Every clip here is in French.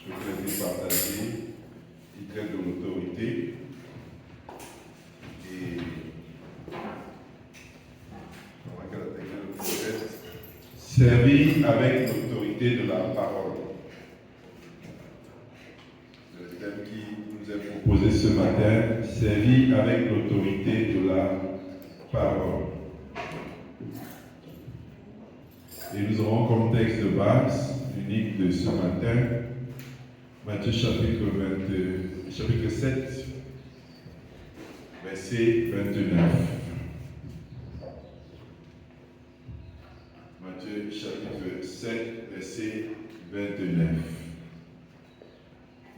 je voudrais partager. Il traite de l'autorité. Et servir avec l'autorité de la parole. Le thème qui nous est proposé ce matin, servir avec l'autorité de la parole. Et nous aurons comme texte de base unique de ce matin, Matthieu chapitre 7, verset 29. Matthieu chapitre 7, verset 29.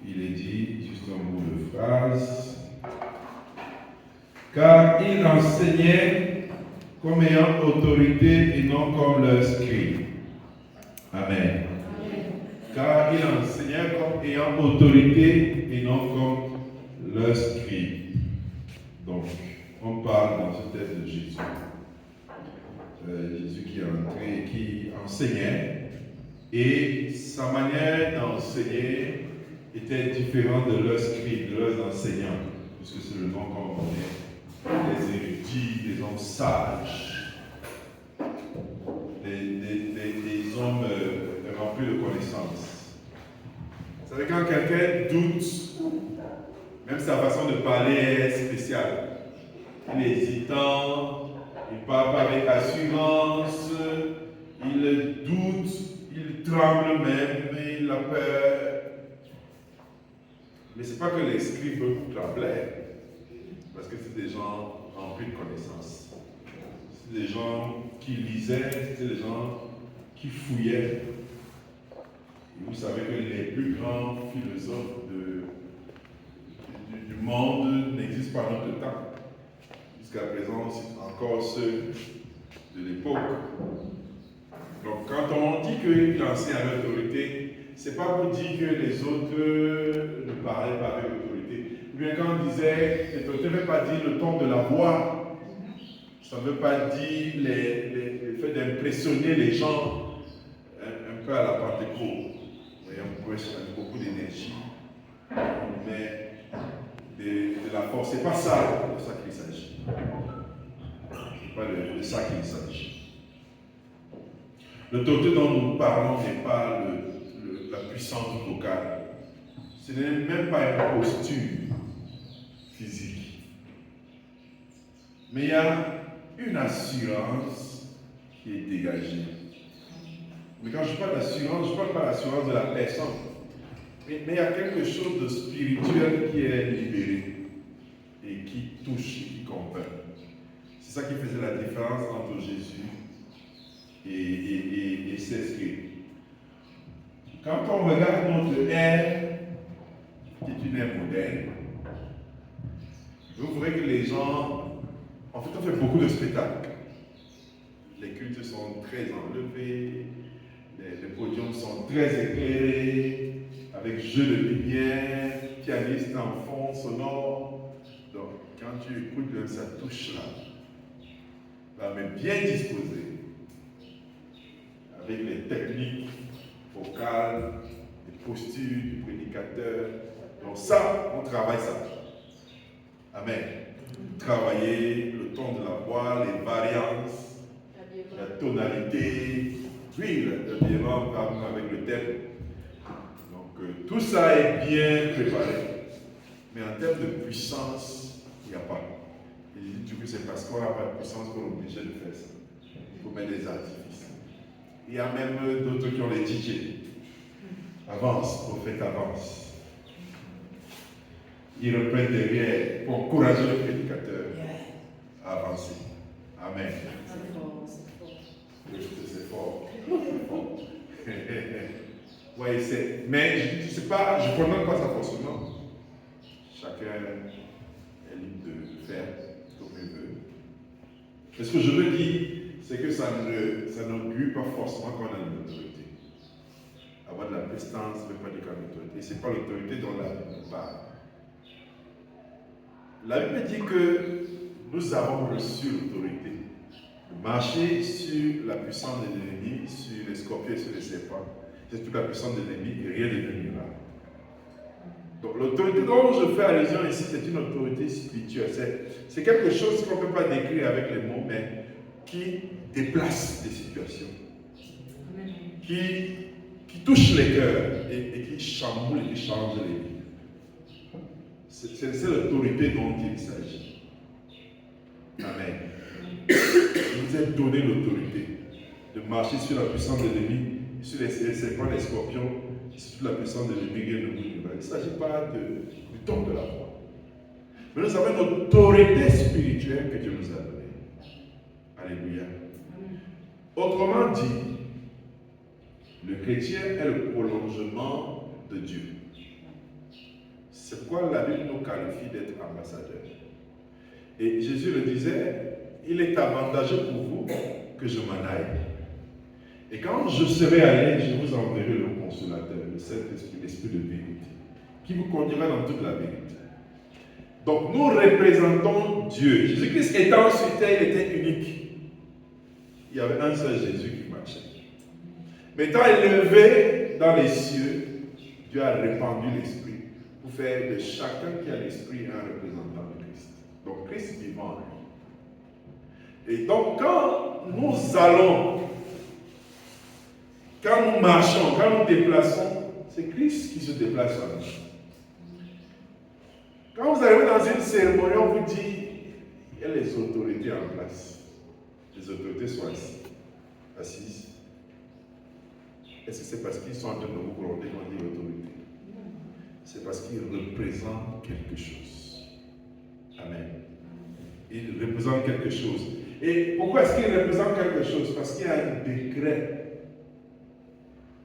Il est dit, juste un bout de phrase, car il enseignait comme ayant autorité et non comme leurs scribes. Amen. Car il enseignait comme ayant autorité et non comme leurs scribes. Donc, on parle dans ce texte de Jésus. Jésus qui est entré, qui enseignait, et sa manière d'enseigner était différente de leurs scribes, de leurs enseignants, puisque c'est le nom qu'on connaît, des érudits, des hommes sages, des hommes remplis de connaissances. Vous savez, quand quelqu'un doute, même sa façon de parler est spéciale. Il est hésitant, il ne parle pas avec assurance, il doute, il tremble même, il a peur. Mais ce n'est pas que les scribes tremblaient, parce que c'est des gens remplis de connaissances. C'est des gens qui lisaient, c'est des gens qui fouillaient. Et vous savez que les plus grands philosophes du monde n'existent pas dans notre temps. Jusqu'à présent, c'est encore ceux de l'époque. Donc, quand on dit qu'il enseigne avec l'autorité, ce n'est pas pour dire que les autres ne parlaient pas avec l'autorité. Ou bien quand on disait, l'autorité ne veut pas dire le ton de la voix, ça ne veut pas dire le fait d'impressionner les gens un peu à la Pentecôte. On prêche avec beaucoup d'énergie, mais de la force. Ce n'est pas ça de ça qu'il s'agit. Ce n'est pas de ça qu'il s'agit. L'autorité dont nous parlons n'est pas la puissance vocale. Ce n'est même pas une posture physique. Mais il y a une assurance qui est dégagée. Mais quand je parle d'assurance, je ne parle pas d'assurance de la personne. Mais il y a quelque chose de spirituel qui est libéré et qui touche et qui convainc. C'est ça qui faisait la différence entre Jésus et ses scribes. Quand on regarde notre ère, qui est une ère moderne, vous verrez que les gens, en fait, on fait beaucoup de spectacles. Les cultes sont très enlevés, les podiums sont très éclairés, avec jeux de lumière, pianiste en fond, sonore. Donc, quand tu écoutes, même ça touche là, mais bien disposé, avec les techniques vocales, les postures du prédicateur. Donc ça, on travaille ça. Amen. Travailler le ton de la voix, les variances, la tonalité, oui, l'habillement avec le thème. Donc tout ça est bien préparé. Mais en termes de puissance, il n'y a pas. Et je dis que c'est parce qu'on n'a pas de puissance qu'on est obligé de faire ça. Il faut mettre des artifices. Il y a même d'autres qui ont les DJ. Avance, prophète, avance. Ils reprennent derrière pour encourager le prédicateur à avancer. Amen. C'est fort. Oui, mais je ne sais pas, je ne condamne pas sa fonctionnement. Chacun est libre de faire comme il veut. Mais ce que je veux dire, c'est que ça n'augure pas forcément qu'on a une autorité. Avoir de la prestance ne veut pas dire qu'on a une autorité. Ce n'est pas l'autorité dont la Bible nous parle. La Bible dit que nous avons reçu l'autorité de marcher sur la puissance de l'ennemi, sur les scorpions et sur les serpents. C'est toute la puissance de l'ennemi et rien ne nuira. Donc l'autorité dont je fais allusion ici, c'est une autorité spirituelle. C'est quelque chose qu'on ne peut pas décrire avec les mots, mais qui déplace des situations, qui touche les cœurs et qui chamboule et qui change les vies. C'est l'autorité dont il s'agit. Amen. Il vous a donné l'autorité de marcher sur la puissance de l'ennemi, sur les serpents, les scorpions, sur toute la puissance de l'ennemi et de Il ne s'agit pas du don de la foi. Mais nous avons une autorité spirituelle que Dieu nous a donnée. Alléluia. Autrement dit, le chrétien est le prolongement de Dieu. C'est pourquoi la Bible nous qualifie d'être ambassadeurs. Et Jésus le disait, il est avantageux pour vous que je m'en aille. Et quand je serai allé, je vous enverrai le consolateur, le Saint-Esprit, l'Esprit de vérité, qui vous conduira dans toute la vérité. Donc nous représentons Dieu. Jésus-Christ étant sur terre, il était unique. Il y avait un seul Jésus qui marchait. Mais étant élevé dans les cieux, Dieu a répandu l'Esprit pour faire de chacun qui a l'Esprit un représentant de Christ. Donc Christ vivant en lui. Et donc quand nous allons, quand nous marchons, quand nous déplaçons, c'est Christ qui se déplace en nous. Quand vous arrivez dans une cérémonie, on vous dit, il y a les autorités en place. Les autorités sont assises. Est-ce que c'est parce qu'ils sont en train de vous gronder qu'on dit l'autorité? C'est parce qu'ils représentent quelque chose. Amen. Ils représentent quelque chose. Et pourquoi est-ce qu'ils représentent quelque chose? Parce qu'il y a un décret.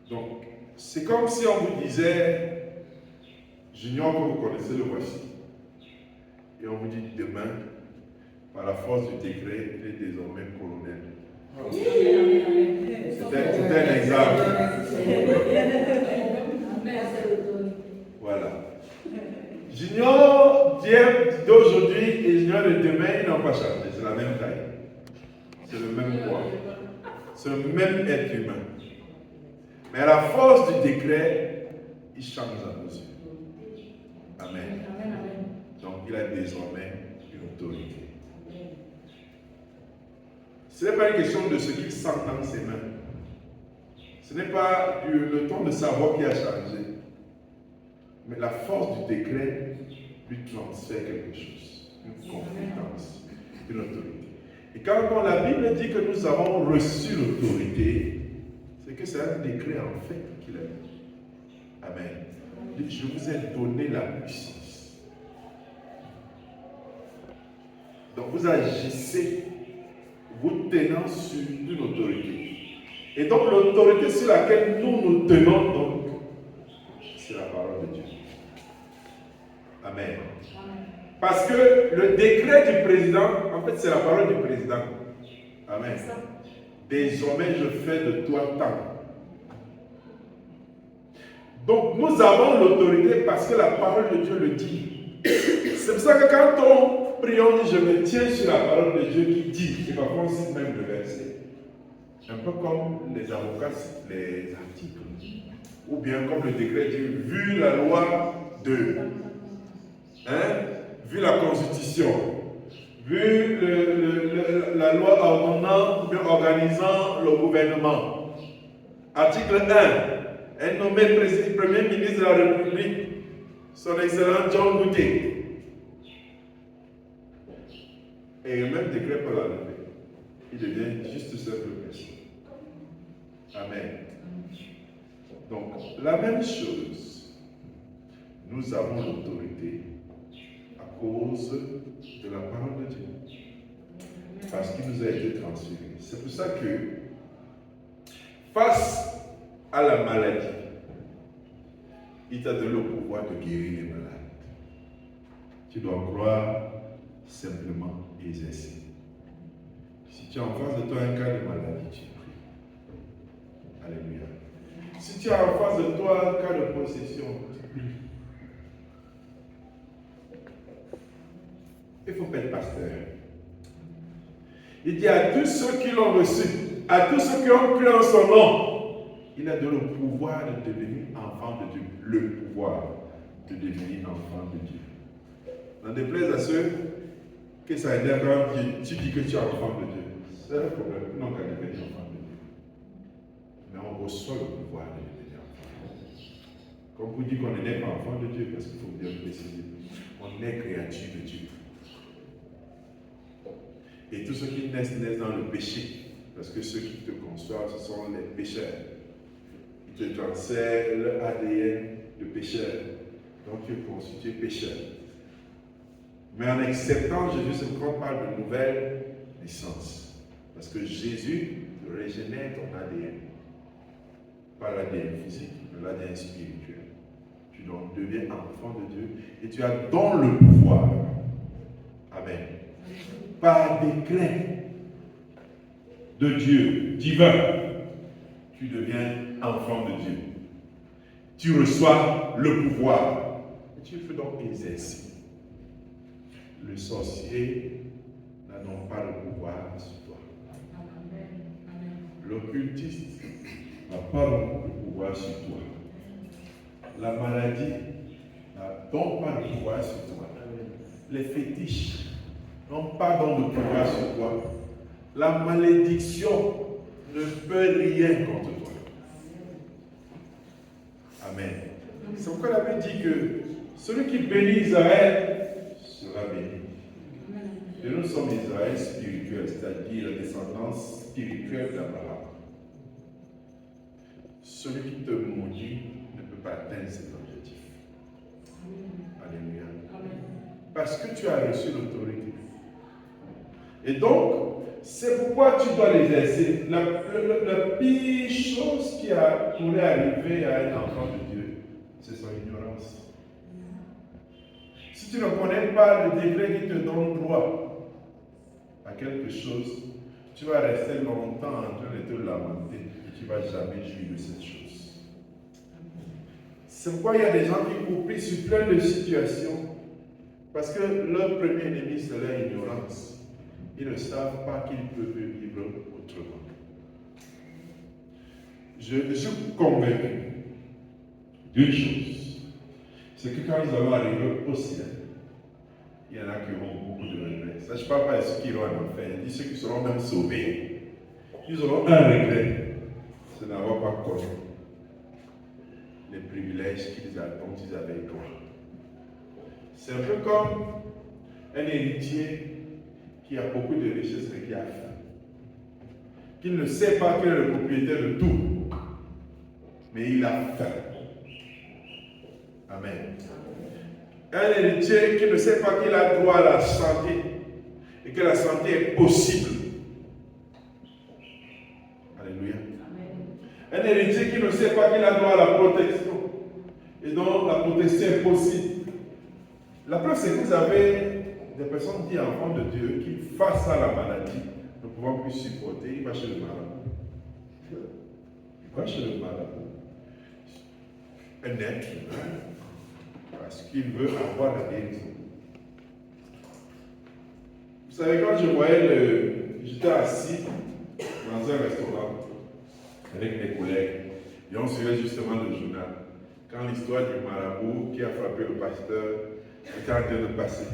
Donc, c'est comme si on vous disait, j'ignore que vous connaissez le voici. Et on vous dit demain, par la force du décret, il est désormais colonel. C'était un exemple. Voilà. J'ignore d'aujourd'hui et j'ignore de demain, ils n'ont pas changé. C'est la même taille. C'est le même poids. C'est le même être humain. Mais à la force du décret, il change à nos yeux. Amen. Donc il a désormais une autorité. Ce n'est pas une question de ce qu'il sent dans ses mains. Ce n'est pas le temps de savoir qui a changé. Mais la force du décret lui transfère quelque chose. Une compétence, une autorité. Et quand la Bible dit que nous avons reçu l'autorité, c'est que c'est un décret en fait qu'il a dit. Amen. Je vous ai donné la puissance. Donc vous agissez, vous tenant sur une autorité. Et donc l'autorité sur laquelle nous tenons, donc, c'est la parole de Dieu. Amen. Parce que le décret du président, en fait, c'est la parole du président. Amen. Désormais, je fais de toi tant. Donc, nous avons l'autorité parce que la parole de Dieu le dit. C'est pour ça que quand on prie, on dit, je me tiens sur la parole de Dieu qui dit, et parfois on cite même le verset. Un peu comme les avocats citent les articles. Ou bien comme le décret dit, vu la loi de, vu la constitution, vu la loi ordonnant, bien organisant le gouvernement. Article 1, est nommé Premier ministre de la République, son excellent John Goodyear. Et le même décret peut l'enlever. Il devient juste simple personne. Amen. Donc, la même chose, nous avons l'autorité à cause de la parole de Dieu. Parce qu'il nous a été transféré. C'est pour ça que, face à la maladie, il t'a donné le pouvoir de guérir les malades. Tu dois croire simplement et exercer. Si tu as en face de toi un cas de maladie, tu pries. Alléluia. Si tu as en face de toi un cas de possession, tu pries. Il ne faut pas être pasteur. Il dit à tous ceux qui l'ont reçu, à tous ceux qui ont cru en son nom, il a donné le pouvoir de devenir enfant de Dieu. Le pouvoir. de devenir enfant de Dieu. N'en déplaise à ceux que ça énerve quand tu dis que tu es enfant de Dieu. C'est un problème. Ils n'ont qu'à devenir enfant de Dieu. Mais on reçoit le pouvoir de devenir enfant. Comme vous dites qu'on n'est pas enfant de Dieu, parce qu'il faut bien préciser. On est créature de Dieu. Et tous ceux qui naissent dans le péché. Parce que ceux qui te conçoivent, ce sont les pécheurs. Ils te transfèrent l'ADN de pécheur. Donc tu es constitué pécheur. Mais en acceptant Jésus, c'est pourquoi on parle de nouvelle naissance. Parce que Jésus régénère ton ADN. Pas l'ADN physique, mais l'ADN spirituel. Tu donc deviens enfant de Dieu et tu as dans le pouvoir. Amen. Par décret de Dieu, divin, tu deviens enfant de Dieu. Tu reçois le pouvoir. Et tu peux donc exercer. Le sorcier n'a donc pas le pouvoir sur toi. L'occultiste n'a pas le pouvoir sur toi. La maladie n'a donc pas le pouvoir sur toi. Les fétiches n'ont pas donc le pouvoir sur toi. La malédiction ne peut rien contre toi. Amen. C'est pourquoi la Bible dit que celui qui bénit Israël sera béni. Et nous sommes Israël spirituel, c'est-à-dire la descendance spirituelle d'Abraham. Celui qui te maudit ne peut pas atteindre cet objectif. Alléluia. Parce que tu as reçu l'autorité. Et donc, c'est pourquoi tu dois l'exercer. La pire chose qui pourrait arriver à un enfant de Dieu, c'est son ignorance. Si tu ne connais pas le degré qui te donne droit à quelque chose, tu vas rester longtemps en train de te lamenter et tu ne vas jamais jouir de cette chose. C'est pourquoi il y a des gens qui copient sur plein de situations parce que leur premier ennemi, c'est leur ignorance. Ils ne savent pas qu'ils peuvent vivre autrement. Je suis convaincu d'une chose, c'est que quand ils vont arriver au ciel, il y en a qui auront beaucoup de regrets. Ça, je ne parle pas de ceux qui iront en enfer, je dis ceux qui seront même sauvés. Ils auront un regret, c'est d'avoir pas connu les privilèges dont ils avaient droit. C'est un peu comme un héritier qui a beaucoup de richesses mais qui a faim. Qui ne sait pas qu'il est le propriétaire de tout, mais il a faim. Amen. Un héritier qui ne sait pas qu'il a droit à la santé et que la santé est possible. Alléluia. Amen. Un héritier qui ne sait pas qu'il a droit à la protection et donc la protection est possible. La preuve, c'est que vous avez des personnes qui, enfants de Dieu, qui face à la maladie, ne pouvant plus supporter, il va chez le marabout. Il va chez le marabout. Un être humain, parce qu'il veut avoir la guérison. Vous savez, quand je voyais j'étais assis dans un restaurant avec mes collègues, et on suivait justement le journal, quand l'histoire du marabout qui a frappé le pasteur était en train de passer.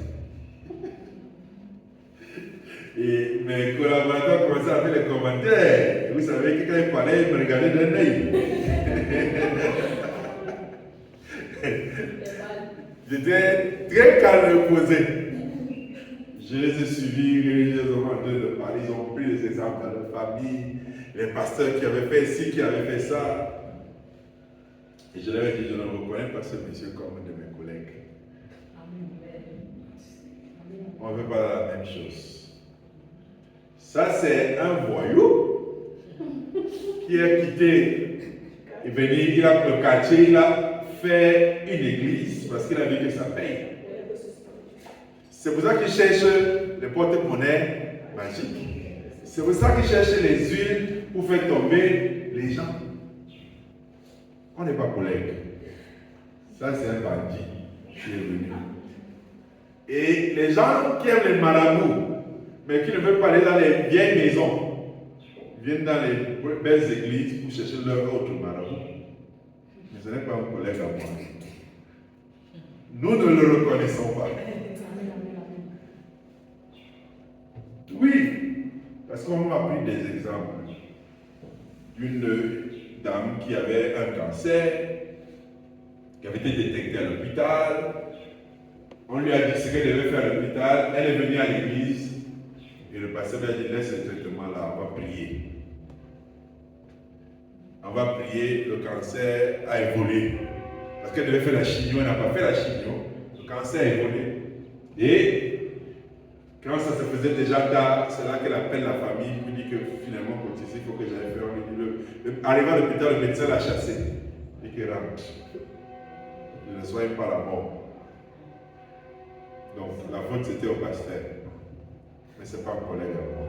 Et mes collaborateurs commençaient à faire les commentaires. Vous savez que quand ils parlaient, ils me regardaient d'un œil. J'étais très calme et posé. Je les ai suivis, les ont en train de parler, ils ont pris les exemples dans leur famille, les pasteurs qui avaient fait ci, qui avaient fait ça. Et je leur ai dit, je ne reconnais pas ce monsieur comme un de mes collègues. On ne veut pas la même chose. Ça, c'est un voyou qui a quitté et venu, il a le quartier, il a fait une église parce qu'il a vu que ça paye. C'est pour ça qu'il cherche les porte-monnaies magiques. C'est pour ça qu'il cherche les huiles pour faire tomber les gens. On n'est pas collègues. Ça, c'est un bandit qui est venu. Et les gens qui aiment les marabouts, mais qui ne veulent pas aller dans les vieilles maisons, viennent dans les belles églises pour chercher leur autre marabout. Mais ce n'est pas un collègue à moi. Nous ne le reconnaissons pas. Oui, parce qu'on m'a pris des exemples d'une dame qui avait un cancer, qui avait été détectée à l'hôpital. On lui a dit ce qu'elle devait faire à l'hôpital. Elle est venue à l'église et le pasteur lui a dit laisse ce traitement-là, on va prier. On va prier, le cancer a évolué. Parce qu'elle devait faire la chimio, elle n'a pas fait la chimio. Le cancer a évolué. Et quand ça se faisait déjà tard, c'est là qu'elle appelle la famille, qui dit que finalement, il faut que j'aille faire. Arrivé à l'hôpital, le médecin l'a chassé. Et qu'il rentre. Ne soyez pas la mort. Donc la faute c'était au pasteur. Mais ce n'est pas un collègue à moi.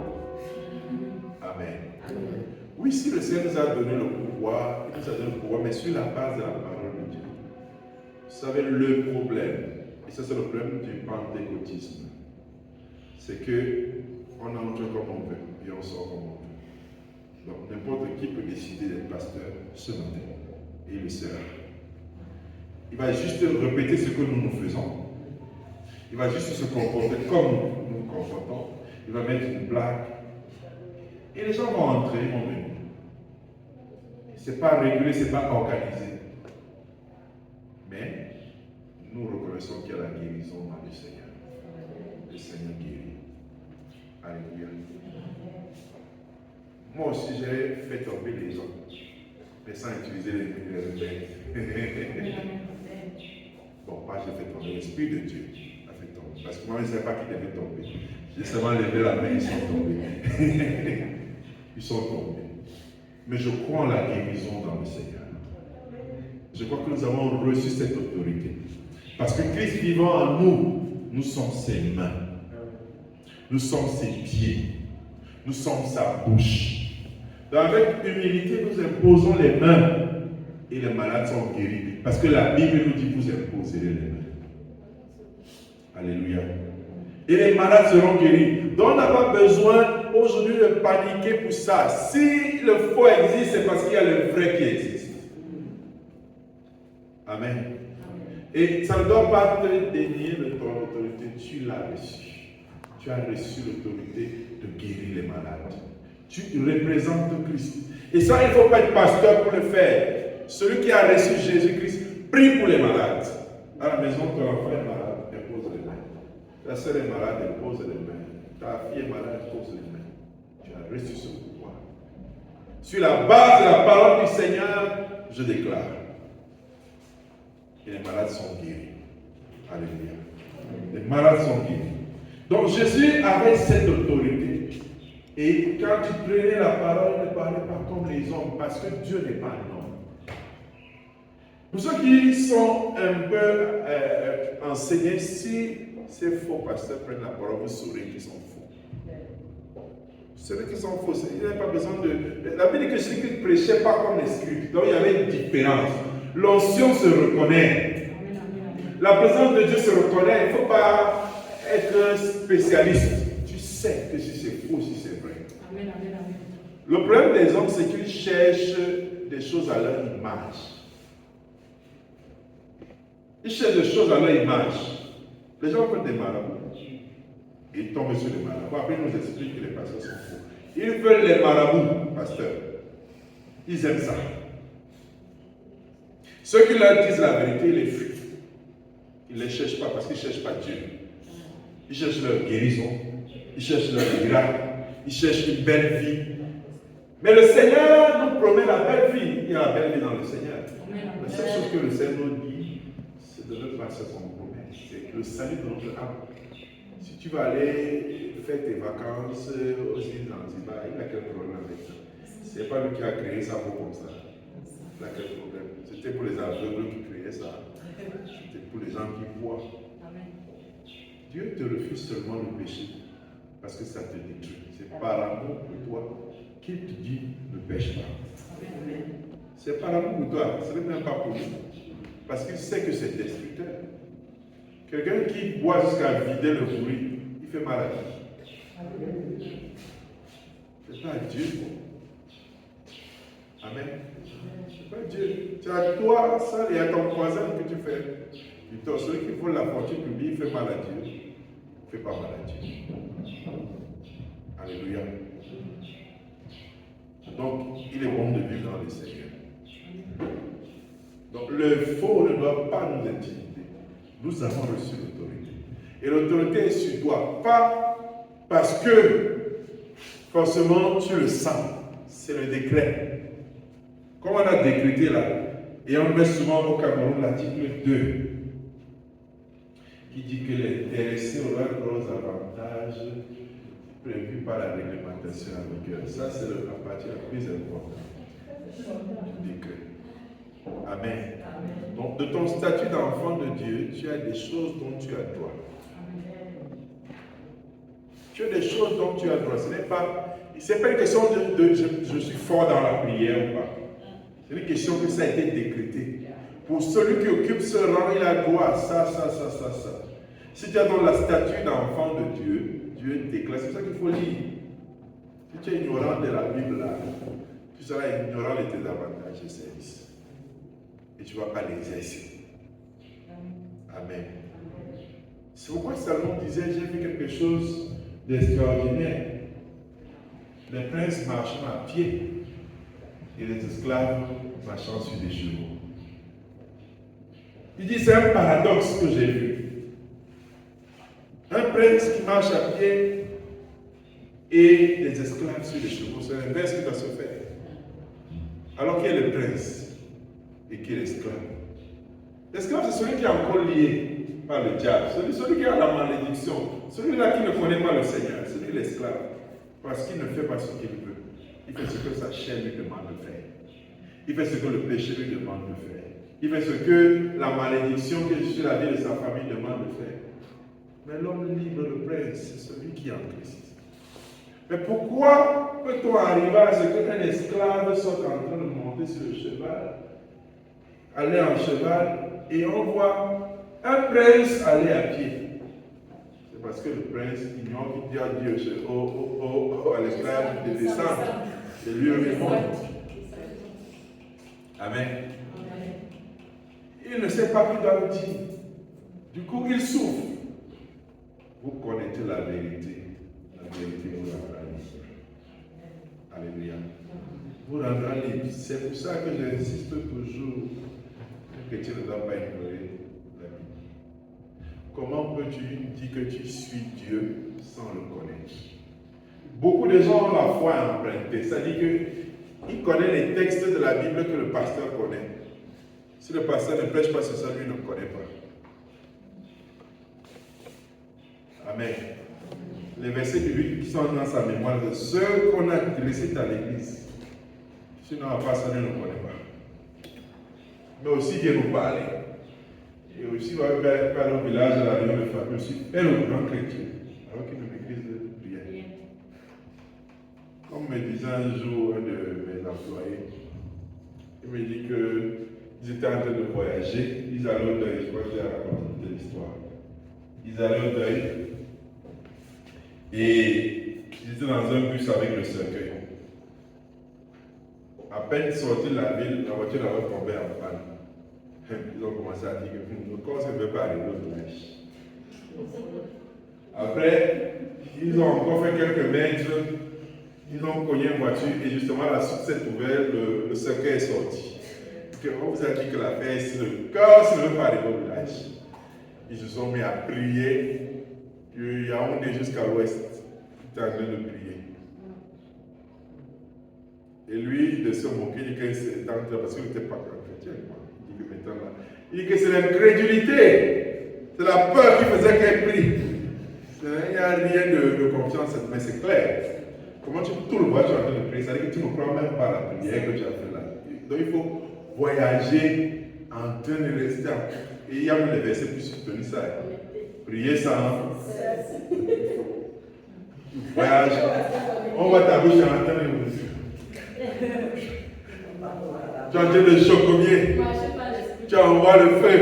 Amen. Amen. Oui, si le Seigneur nous a donné le pouvoir, il nous a donné le pouvoir, mais sur la base de la parole de Dieu. Vous savez, le problème, et ça c'est le problème du pentecôtisme, c'est qu'on entre comme on veut et on sort comme on veut. Donc n'importe qui peut décider d'être pasteur ce matin, et il le sera. Il va juste répéter ce que nous faisons. Il va juste se comporter comme nous nous comportons. Il va mettre une blague. Et les gens vont entrer, ils vont venir. Ce n'est pas régulé, ce n'est pas organisé. Mais nous reconnaissons qu'il y a la guérison dans le Seigneur. Le Seigneur guérit. Alléluia. Moi aussi, j'ai fait tomber les gens, mais sans utiliser les remèdes. Bon, moi, j'ai fait tomber l'Esprit de Dieu. A fait tomber. Parce que moi, je ne sais pas qui devait tomber. J'ai seulement levé la main, ils sont tombés. Ils sont tombés. Mais je crois en la guérison dans le Seigneur. Je crois que nous avons reçu cette autorité. Parce que Christ vivant en nous, nous sommes ses mains. Nous sommes ses pieds. Nous sommes sa bouche. Donc avec humilité, nous imposons les mains. Et les malades sont guéris. Parce que la Bible nous dit, vous imposerez les mains. Alléluia. Et les malades seront guéris. Donc on n'a pas besoin aujourd'hui de paniquer pour ça. Si le faux existe, c'est parce qu'il y a le vrai qui existe. Amen. Et ça ne doit pas te dénier de ton autorité. Tu l'as reçu. Tu as reçu l'autorité de guérir les malades. Tu représentes Christ. Et ça, il ne faut pas être pasteur pour le faire. Celui qui a reçu Jésus-Christ prie pour les malades. À la maison, ton enfant est malade, dépose les mains. Ta soeur est malade, dépose les mains. Ta fille est malade, dépose les mains. Tu as reçu ce pouvoir. Sur la base de la parole du Seigneur, je déclare que les malades sont guéris. Alléluia. Les malades sont guéris. Donc Jésus avait cette autorité. Et quand tu prenais la parole, il ne parlait pas comme les hommes, parce que Dieu n'est pas un homme. Pour ceux qui sont un peu enseignés, si ces faux pasteurs prennent la parole, vous saurez qu'ils sont faux. Vous savez qu'ils sont faux. Il n'y a pas besoin de... La Bible dit que Jésus ne prêchait pas comme les scribes. Donc il y avait une différence. L'onction se reconnaît. La présence de Dieu se reconnaît. Il ne faut pas être spécialiste. Tu sais que si c'est faux, si c'est vrai. Le problème des hommes, c'est qu'ils cherchent des choses à leur image. Ils cherchent des choses à leur image. Les gens font des marabouts. Ils tombent sur les marabouts. Après, ils nous expliquent que les pasteurs sont faux. Ils veulent les marabouts, pasteurs. Ils aiment ça. Ceux qui leur disent la vérité, ils les fuient. Ils ne les cherchent pas parce qu'ils ne cherchent pas Dieu. Ils cherchent leur guérison. Ils cherchent leur miracle. Ils cherchent une belle vie. Mais le Seigneur nous promet la belle vie. Il y a la belle vie dans le Seigneur. La seule chose que le Seigneur nous dit, c'est de ne pas faire son promesse. C'est le salut de notre âme. Si tu vas aller faire tes vacances aux îles Zanzibar, il a quel problème avec ça? Ce n'est pas lui qui a créé ça pour comme ça. Il a quel problème? C'était pour les aveugles qui créaient ça. C'était pour les gens qui voient. Dieu te refuse seulement le péché parce que ça te détruit. C'est par amour pour toi qu'il te dit ne pêche pas. C'est par amour pour toi, ce n'est même pas pour lui. Parce qu'il sait que c'est destructeur. Quelqu'un qui boit jusqu'à vider le bruit, il fait mal à qui? C'est pas à Dieu. Amen. C'est pas Dieu. C'est à toi, seul, et à ton voisin que tu fais. Celui qui vole la fortune publique fait mal à Dieu. Ne fait pas mal à Dieu. Alléluia. Donc, il est bon de vivre dans le Seigneur. Donc, le faux ne doit pas nous intimider. Nous avons reçu l'autorité. Et l'autorité est sur toi. Pas parce que forcément tu le sens. C'est le décret. Comme on a décrété là, et on met souvent au Cameroun l'article 2, qui dit que les intéressés auront gros avantages prévus par la réglementation en vigueur. Ça, c'est la partie la plus importante du décret. Amen. Donc, de ton statut d'enfant de Dieu, tu as des choses dont tu as droit. Tu as des choses dont tu as droit. Ce n'est pas une question de je suis fort dans la prière ou pas. C'est une question que ça a été décrété. Pour celui qui occupe ce rang, il a droit à ça. Si tu as dans la statue d'enfant de Dieu, Dieu déclare. C'est ça qu'il faut lire. Si tu es ignorant de la Bible, là, tu seras ignorant de tes avantages et services. Et tu ne vas pas l'exercer. Amen. C'est pourquoi Salomon disait, j'ai vu quelque chose d'extraordinaire. Les princes marchant à pied et les esclaves marchant sur des chevaux. Il dit, c'est un paradoxe que j'ai vu. Un prince qui marche à pied et des esclaves sur des chevaux. C'est l'inverse qui doit se faire. Alors qu'il y a le prince et qui est l'esclave. L'esclave, c'est celui qui est encore lié par le diable. Celui qui a la malédiction. Celui-là qui ne connaît pas le Seigneur. Celui l'esclave. Parce qu'il ne fait pas ce qu'il veut. Il fait ce que sa chair lui demande de faire. Il fait ce que le péché lui demande de faire. Il fait ce que la malédiction qui est sur la vie de sa famille demande de faire. Mais l'homme libre, le prince, c'est celui qui est en Christ. Mais pourquoi peut-on arriver à ce qu'un esclave soit en train de monter sur le cheval, aller en cheval, et on voit un prince aller à pied? C'est parce que le prince ignore qu'il dit à Dieu, à l'esclave de descendre, de lui répondre. Amen. Il ne sait pas qui doit le dire. Du coup, il souffre. Vous connaissez la vérité. La vérité vous rendra libre. Alléluia. Vous rendra libre. C'est pour ça que j'insiste toujours que le chrétien ne doit pas ignorer la Bible. Comment peux-tu dire que tu suis Dieu sans le connaître? Beaucoup de gens ont la foi empruntée. C'est-à-dire qu'ils connaissent les textes de la Bible que le pasteur connaît. Si le pasteur ne prêche pas sur ça, lui ne connaît pas. Amen. Les versets bibliques qui sont dans sa mémoire, de ceux qu'on a dressés à l'église. Sinon, à part ça, lui ne connaît pas. Mais aussi, Dieu nous parle. Et aussi, on va faire au village, à la réunion de famille, aussi, faire le grand chrétien, alors qu'il ne maîtrise rien. Comme me disait un jour un de mes employés, il me dit qu'ils étaient en train de voyager, ils allaient au deuil, je crois que j'ai raconté l'histoire. Ils allaient au deuil et ils étaient dans un bus avec le cercueil. À peine sortis de la ville, la voiture avait tombé en panne. Ils ont commencé à dire que le corps ne veut pas arriver au village. Après, ils ont encore fait quelques mètres, ils ont cogné une voiture et justement la soute s'est ouverte, le cercueil est sorti. On vous a dit que la paix, si le corps ne veut pas arriver au village. Ils se sont mis à prier. Il y a un jusqu'à l'ouest. Il est en train de prier. Et lui, de se moquer, il dit que c'est parce qu'il n'était pas chrétien. Il dit que maintenant là. Il dit que c'est l'incrédulité. C'est la peur qui faisait qu'elle prie. Il n'y a rien de confiance, mais c'est clair. Comment tout le vois, tu es en train de prier, c'est-à-dire que tu ne crois même pas à la prière que tu as fait là. Donc il faut voyager en train de rester en... Et il y a même les versets plus soutenus ça. Prier sans... Voyage. On voit ta bouche en train de... Tu es en train de chocomier. Tu envoies le feu.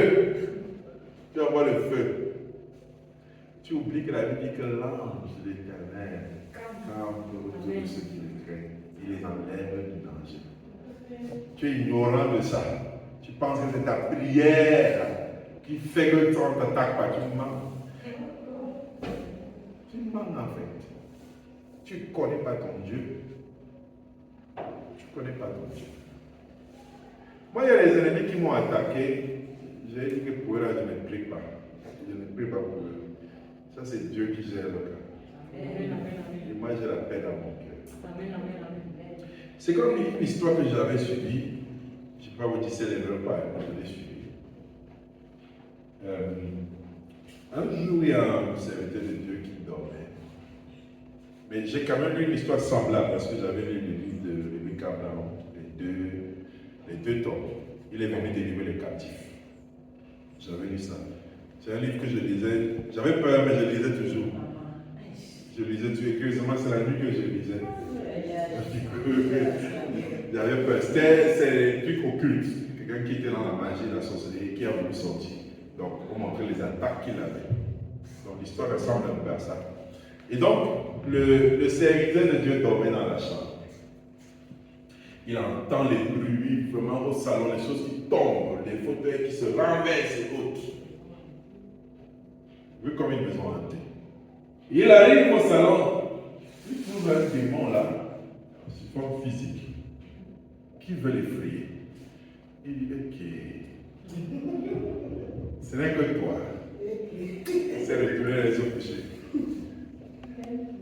Tu envoies le feu. Tu oublies que la Bible dit que l'ange de l'Éternel campe autour de ceux qui le craignent. Il les enlève du danger. Tu es ignorant de ça. Tu penses que c'est ta prière qui fait que tu ne t'attaques pas. Tu mens. Tu mens en fait. Tu ne connais pas ton Dieu. Tu ne connais pas ton Dieu. Moi, il y a les ennemis qui m'ont attaqué. J'ai dit que pour eux, là, je ne prie pas. Je ne prie pas pour eux. Ça, c'est Dieu qui gère le cas. Et moi, j'ai la paix dans mon cœur. C'est comme une histoire que j'avais suivie. Je ne sais pas vous dire si elle est vraie ou pas, moi je l'ai suivie. Un jour, il y a un serviteur de Dieu qui dormait. Mais j'ai quand même lu une histoire semblable parce que j'avais lu le livre de Rebecca Brown, les deux tomes. Il est venu délivrer les captifs. J'avais lu ça. C'est un livre que je lisais. J'avais peur, mais je lisais toujours. Je lisais toujours. Et curieusement, c'est la nuit que je lisais. J'avais peur. C'est des trucs occultes. Quelqu'un qui était dans la magie, la sorcellerie, qui a voulu sortir. Donc, on montrait les attaques qu'il avait. Donc, l'histoire ressemble un peu à ça. Et donc, le serviteur de Dieu dormait dans la chambre. Il entend les bruits vraiment au salon, les choses qui tombent, les fauteuils qui se renversent et autres. Vu comme une maison hantée. Il arrive au salon, il trouve un démon là, sous forme physique, qui veut l'effrayer. Il dit, ok, ce n'est que toi. C'est retourner les autres péchés.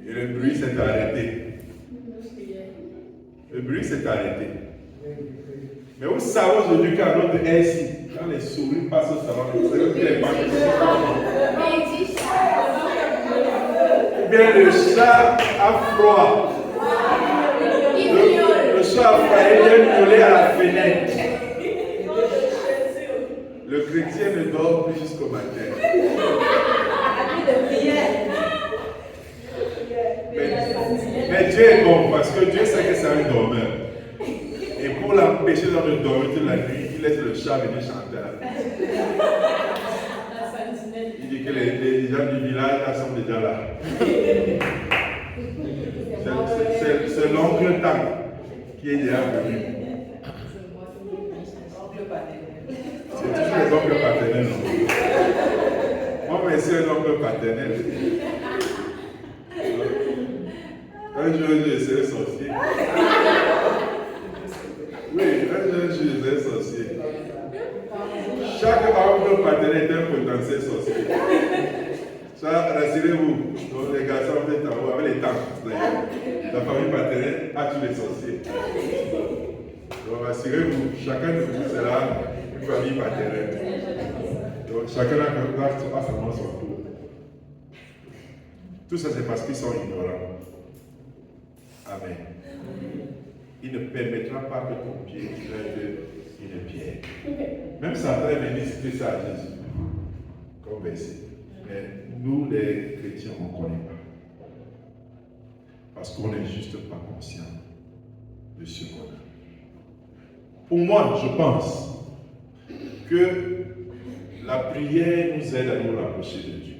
Et le bruit s'est arrêté. Le bruit s'est arrêté. Mais au salon aujourd'hui, quand l'autre est ici, quand les souris passent au salon, c'est comme qu'il est pas. Ou bien le chat a froid. Le chat a froid, il vient miauler à la fenêtre. Le chrétien ne dort plus jusqu'au matin. Mais Dieu est bon parce que Dieu sait que c'est un dormeur. Et pour l'empêcher de dormir toute la nuit, il laisse le chat venir chanter à la fête. Il dit que les gens du village là sont déjà là. C'est l'oncle Tang qui est déjà venu. C'est toujours les oncles paternels. Moi, mais c'est un oncle paternel. Un jour, j'ai essayé sorcier. Oui, un jour, j'ai essayé sorcier. Chaque oncle paternel est un potentiel sorcier. Ça, rassurez-vous, les garçons ont fait tabou avec les tantes. La famille paternelle a tous les sorciers. Donc, rassurez-vous, chacun de vous sera une famille paternelle. Donc, chacun a seulement son tour. Tout ça, c'est parce qu'ils sont ignorants. Amen. Il ne permettra pas que ton pied traite une pierre. Même Satan est venu citer ça à Jésus, comme verset. Mais nous, les chrétiens, on ne connaît pas. Parce qu'on n'est juste pas conscient de ce qu'on a. Pour moi, je pense que la prière nous aide à nous rapprocher de Dieu.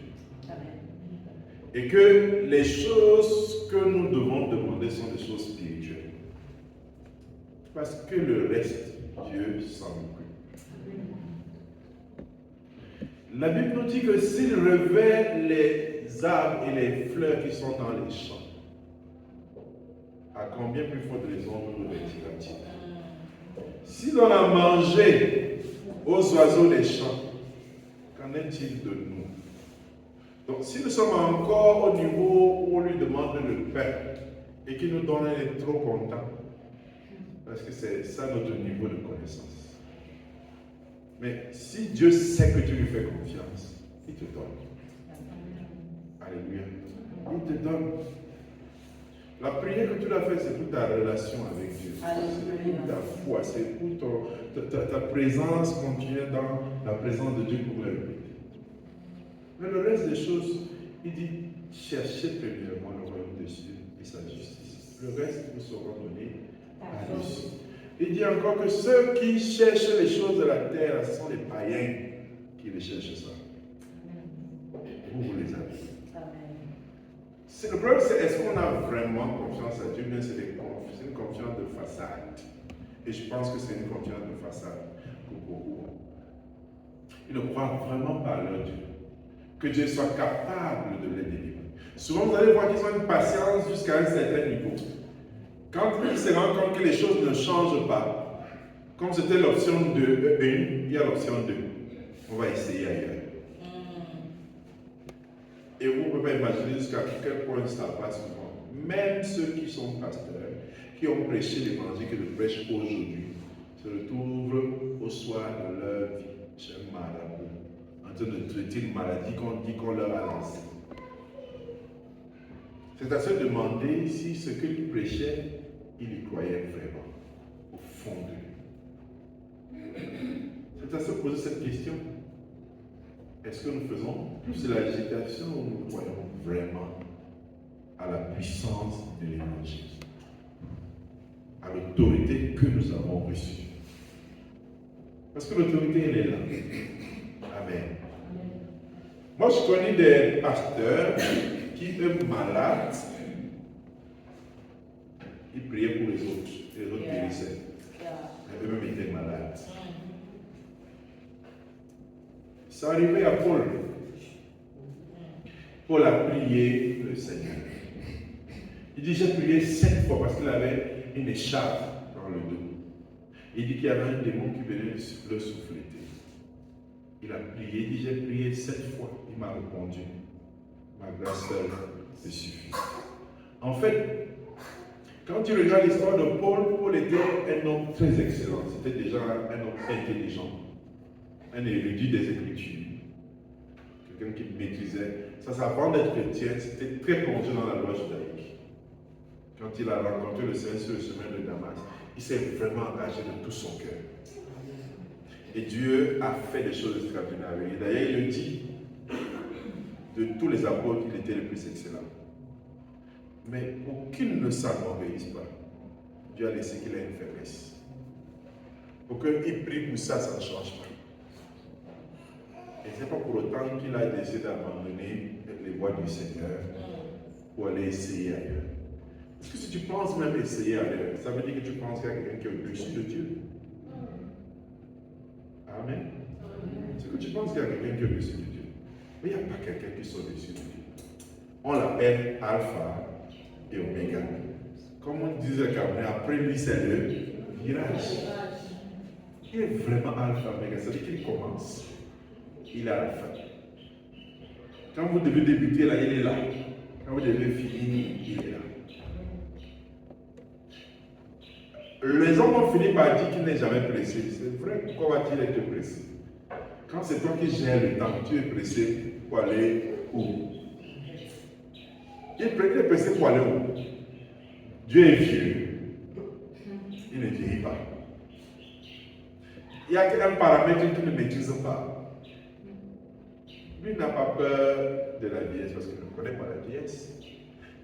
Et que les choses que nous devons demander sont des choses spirituelles. Parce que le reste, Dieu s'en occupe. La Bible nous dit que s'il revêt les arbres et les fleurs qui sont dans les champs, à combien plus forte raison nous revêtira-t-il? Si l'on a mangé aux oiseaux des champs, qu'en est-il de nous? Donc, si nous sommes encore au niveau où on lui demande le pain et qu'il nous donne, on est trop content. Parce que c'est ça notre niveau de connaissance. Mais si Dieu sait que tu lui fais confiance, il te donne. Alléluia. Il te donne. La prière que tu l'as faite, c'est pour ta relation avec Dieu. C'est pour ta foi, c'est pour ta présence continue dans la présence de Dieu pour le répéter. Mais le reste des choses, il dit, cherchez premièrement le royaume des cieux et sa justice. Le reste vous sera donné par-dessus. Il dit encore que ceux qui cherchent les choses de la terre, ce sont les païens qui les cherchent ça. Vous les avez. Le problème, c'est est-ce qu'on a vraiment confiance à Dieu, mais c'est une confiance de façade. Et je pense que c'est une continuation de façade pour beaucoup. Ils ne croient vraiment pas à leur Dieu. Que Dieu soit capable de les délivrer. Souvent, vous allez voir qu'ils ont une patience jusqu'à un certain niveau. Quand ils se rendent compte que les choses ne changent pas, comme c'était l'option 2, il y a l'option 2. On va essayer ailleurs. Et vous ne pouvez pas imaginer jusqu'à quel point ça passe souvent. Même ceux qui sont pasteurs, qui ont prêché l'évangile que je prêche aujourd'hui, se retrouvent au soir de leur vie chez un marabout, en train de traiter une maladie qu'on dit qu'on leur a lancée. C'est à se demander si ce qu'ils prêchaient, ils y croyaient vraiment, au fond de lui. C'est à se poser cette question. Est-ce que nous faisons plus de l'agitation ou nous croyons vraiment à la puissance de l'évangile, à l'autorité que nous avons reçue? Parce que l'autorité, elle est là. Amen. Moi, je connais des pasteurs qui, eux, malades, ils priaient pour les autres guérissaient. Mais eux-mêmes étaient malades. Ça arrivait à Paul. Paul a prié le Seigneur. Il dit, j'ai prié 7 fois parce qu'il avait une écharpe dans le dos. Il dit qu'il y avait un démon qui venait le souffleter. Il a prié, il dit, j'ai prié 7 fois. Il m'a répondu, ma grâce seule te suffit. En fait, quand tu regardes l'histoire de Paul, Paul était un homme très excellent. C'était déjà un homme intelligent, un érudit des Écritures. Quelqu'un qui maîtrisait. Ça avant d'être chrétien, c'était très plongé dans la loi judaïque. Quand il a rencontré le Seigneur sur le chemin de Damas, il s'est vraiment engagé de tout son cœur. Et Dieu a fait des choses extraordinaires. Et d'ailleurs, il le dit, de tous les apôtres, il était le plus excellent. Mais aucune ne s'enorgueillisse pas. Dieu a laissé qu'il ait une faiblesse. Pour qu'il prie pour ça, ça ne change pas. Et ce n'est pas pour autant qu'il a décidé d'abandonner les voies du Seigneur pour aller essayer ailleurs. Parce que si tu penses même essayer ailleurs, ça veut dire que tu penses qu'il y a quelqu'un qui est au-dessus de Dieu. Amen. C'est que tu penses qu'il y a quelqu'un qui est au-dessus de Dieu. Mais il n'y a pas quelqu'un qui soit au-dessus de Dieu. On l'appelle Alpha et Oméga. Comme on disait Cameroun, après lui c'est le virage. Il est vraiment Alpha et Oméga, c'est-à-dire qu'il commence. Il est à la fin. Quand vous devez débuter là, il est là. Quand vous devez finir, il est là. Les hommes ont fini par dire qu'il n'est jamais pressé. C'est vrai, pourquoi va-t-il être pressé? Quand c'est toi qui gères le temps, tu es pressé pour aller où? Il est pressé pour aller où? Dieu est vieux. Il ne vieillit pas. Il y a un paramètre qu'il ne maîtrise pas. Lui n'a pas peur de la vieillesse parce qu'il ne connaît pas la vieillesse.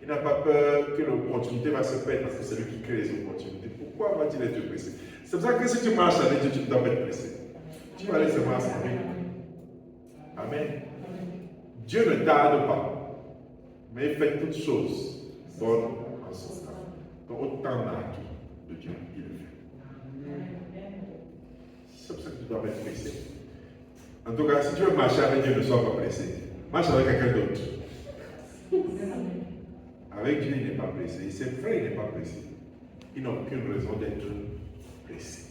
Il n'a pas peur que l'opportunité va se perdre parce que c'est lui qui crée les opportunités. Pourquoi va-t-il être pressé? C'est pour ça que si tu marches avec Dieu, tu ne dois pas être pressé. Tu vas aller seulement à son rythme. Amen. Dieu ne tarde pas, mais il fait toutes choses bonnes en son temps. Donc autant d'acquis de Dieu, il le fait. C'est pour ça que tu dois être pressé. En tout cas, si tu veux marcher avec Dieu, ne sois pas pressé. Marche avec quelqu'un d'autre. Avec Dieu, il n'est pas pressé. C'est vrai, il n'est pas pressé. Il n'a aucune raison d'être pressé.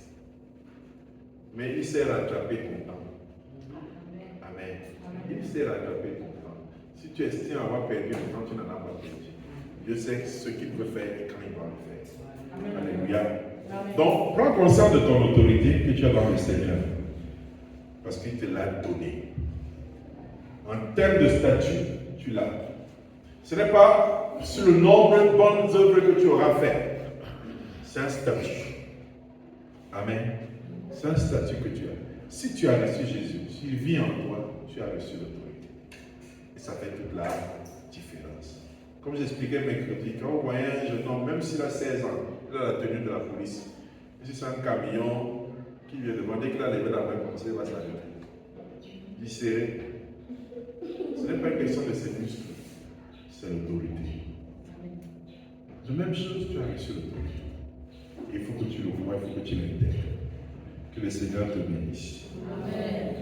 Mais il sait rattraper ton temps. Amen. Il sait rattraper ton temps. Si tu estimes avoir perdu le temps, tu n'en as pas perdu. Dieu sait ce qu'il peut faire et quand il va le faire. Alléluia. Donc, prends conscience de ton autorité que tu as dans le Seigneur. Parce qu'il te l'a donné. En termes de statut, tu l'as. Ce n'est pas sur le nombre de bonnes œuvres que tu auras fait. C'est un statut. Amen. C'est un statut que tu as. Si tu as reçu Jésus, s'il vit en toi, tu as reçu l'autorité. Et ça fait toute la différence. Comme j'expliquais mercredi, quand vous voyez un jeune homme, même s'il a 16 ans, il a la tenue de la police. Si c'est un camion qui vient demander qu'il a levé la main comme ça, il va s'arrêter. Il sait, ce n'est pas une question de ses muscles, c'est l'autorité. De même chose, tu as reçu l'autorité. il faut que tu le vois, il faut que tu l'intègres. Que le Seigneur te bénisse. Amen.